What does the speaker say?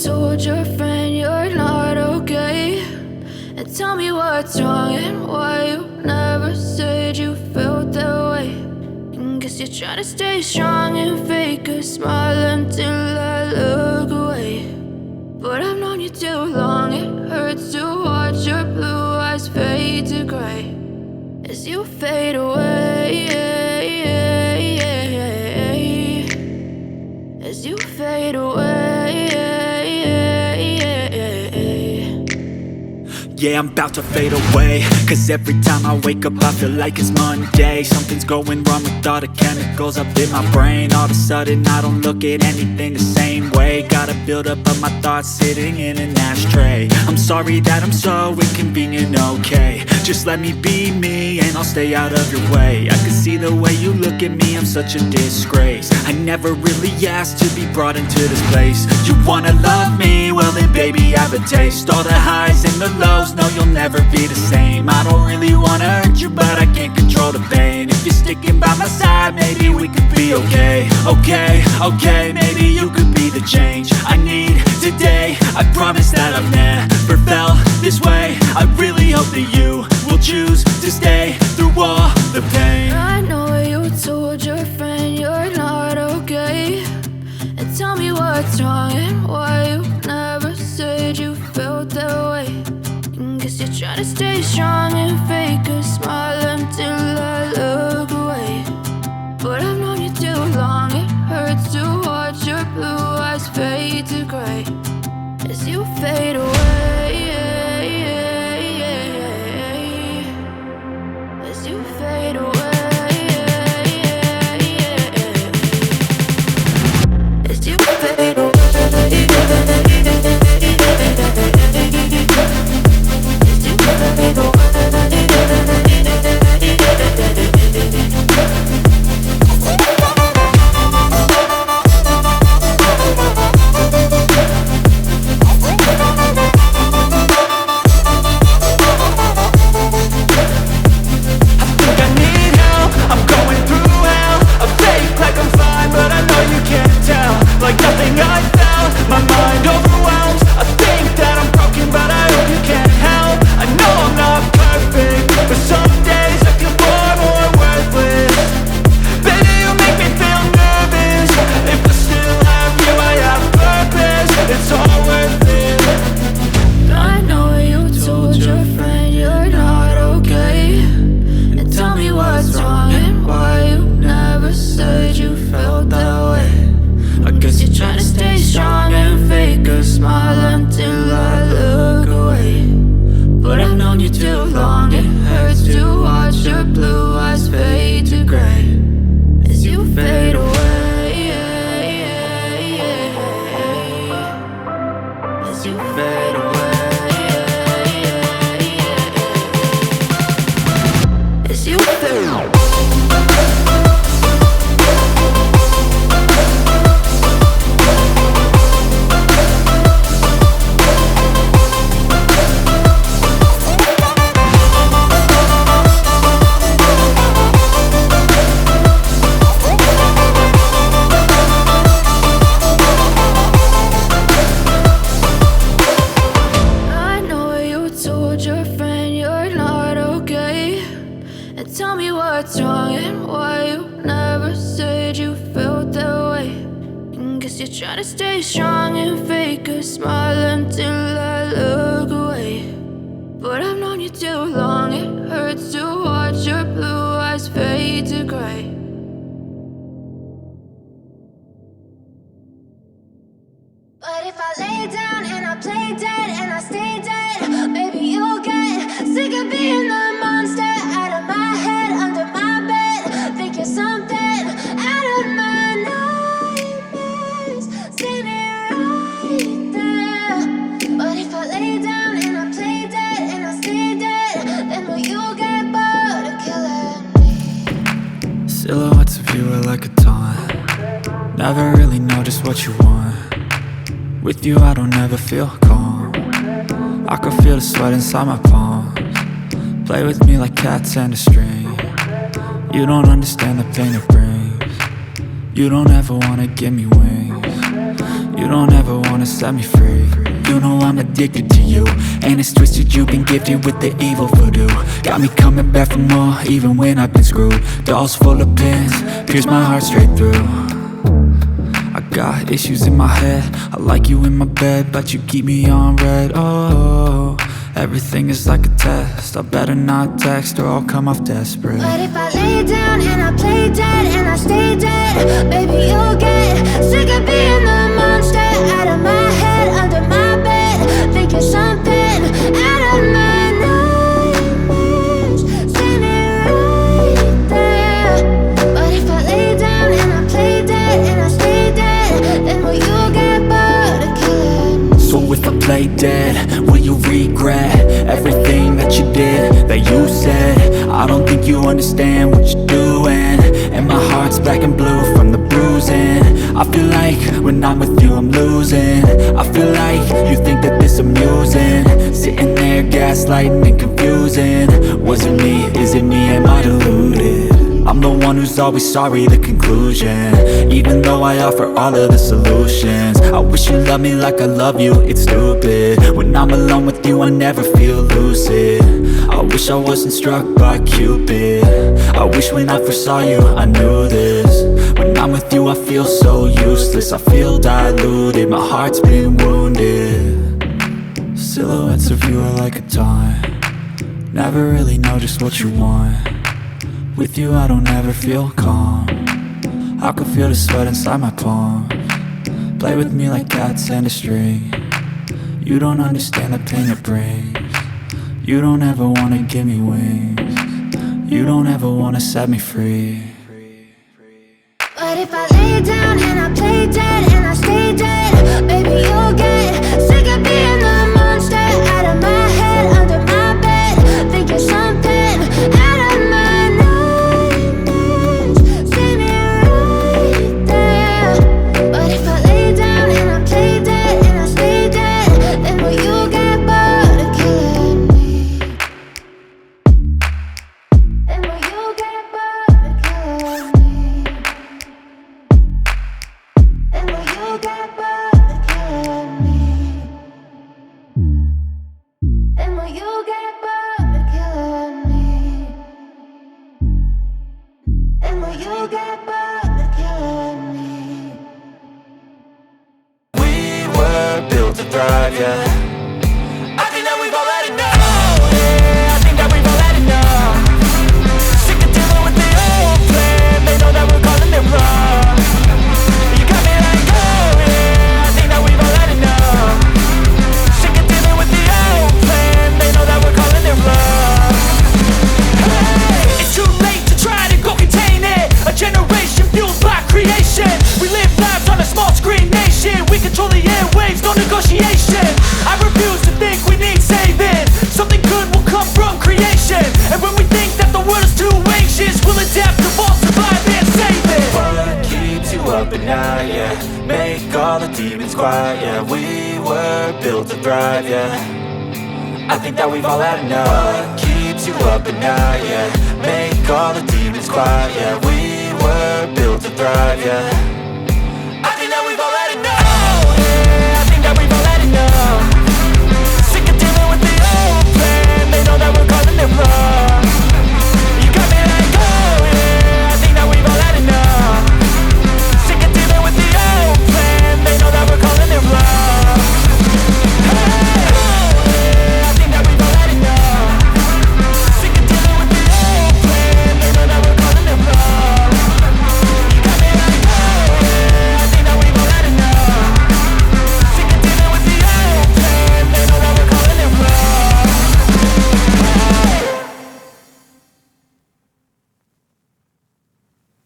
told your friend you're not okay, and tell me what's wrong and why you never said you felt that way. And guess you're trying to stay strong and fake a smile until I look away. But I've known you too long, it hurts to watch your blue eyes fade to gray as you fade away, as you fade away. Yeah, I'm about to fade away, cause every time I wake up I feel like it's Monday. Something's going wrong with all the chemicals up in my brain. All of a sudden I don't look at anything the same way. Gotta build up of my thoughts sitting in an ashtray. I'm sorry that I'm so inconvenient, okay. Just let me be me and I'll stay out of your way. I can see the way you look at me, I'm such a disgrace. I never really asked to be brought into this place. You wanna love me? Well then baby I have a taste. All the highs and the lows, no you'll never be the same. I don't really wanna hurt you but I can't control the pain. If you're sticking by my side maybe we could be okay. Okay, maybe you could be the change I need today. I promise that I've never felt this way. I really hope that you will choose to stay through all the pain. I know you told your friend you're not okay, and tell me what's wrong and why you never said you felt that way. And guess you're trying to stay strong and fake a smile until I look away. But I've known you too long, it hurts to watch your blue eyes fade to gray as you fade away, as you fade away, as you fade away. Silhouettes of you are like a taunt. Never really know just what you want. With you I don't ever feel calm. I can feel the sweat inside my palms. Play with me like cats and a string. You don't understand the pain it brings. You don't ever wanna give me wings. You don't ever wanna wanna set me free. You know I'm addicted to you, and it's twisted, you've been gifted with the evil voodoo. Got me coming back for more, even when I've been screwed. Dolls full of pins, pierce my heart straight through. I got issues in my head, I like you in my bed, but you keep me on red. Oh, everything is like a test, I better not text or I'll come off desperate. But if I lay down and I play dead and I stay dead, baby you'll get sick of being the monster out of my head, under my bed, thinking something out of my nightmares, standing right there. But if I lay down and I play dead and I stay dead, then will you get bored of killing me? So if I play dead, will you regret everything that you did, that you said? I don't think you understand what you're doing, and my heart's black and blue from the bruising. I feel like when I'm with you I'm losing. I feel like you think that this amusing, sitting there gaslighting and confusing. Was it me? Is it me? Am I deluded? I'm the one who's always sorry, the conclusion, even though I offer all of the solutions. I wish you loved me like I love you, it's stupid. When I'm alone with you I never feel lucid. I wish I wasn't struck by Cupid. I wish when I first saw you I knew this. When I'm with you I feel so useless, I feel diluted, my heart's been wounded. Silhouettes of you are like a taunt, never really know just what you want. With you I don't ever feel calm, I can feel the sweat inside my palms. Play with me like cats and a string, you don't understand the pain it brings. You don't ever wanna give me wings, you don't ever wanna set me free. But if I lay down and I play dead and I stay dead, baby you'll get sick of being the monster out of my head, under my bed, thinking something out of my nightmares, standing right there. But if I lay down and I play dead and I stay dead, then will you get bored of killing me? Then will you get bored of killing me? Then will you get bored of killing me? Then will you get bored of killing me? Then will you get bored of killing me? We were built to thrive, yeah. I think that we've all had enough, yeah. I think that we've all had enough. Sick of dealing with the old plan, they know that we're calling it wrong. You got me like, oh yeah, I think that we've all had enough. Sick of dealing with the old plan, they know that we're calling it wrong. Hey, it's too late to try to go contain it. A generation fueled by creation. We live lives on a small screen nation. We control the airwaves, no negotiation. I refuse to think we need saving. Something good will come from creation. And when we think that the world is too anxious, we'll adapt, evolve, survive and save it. What keeps you up at night, yeah? Make all the demons quiet, yeah. We were built to thrive, yeah. I think that we've all had enough. What keeps you up at night, yeah? Make all the demons quiet, yeah. We were built to thrive, yeah.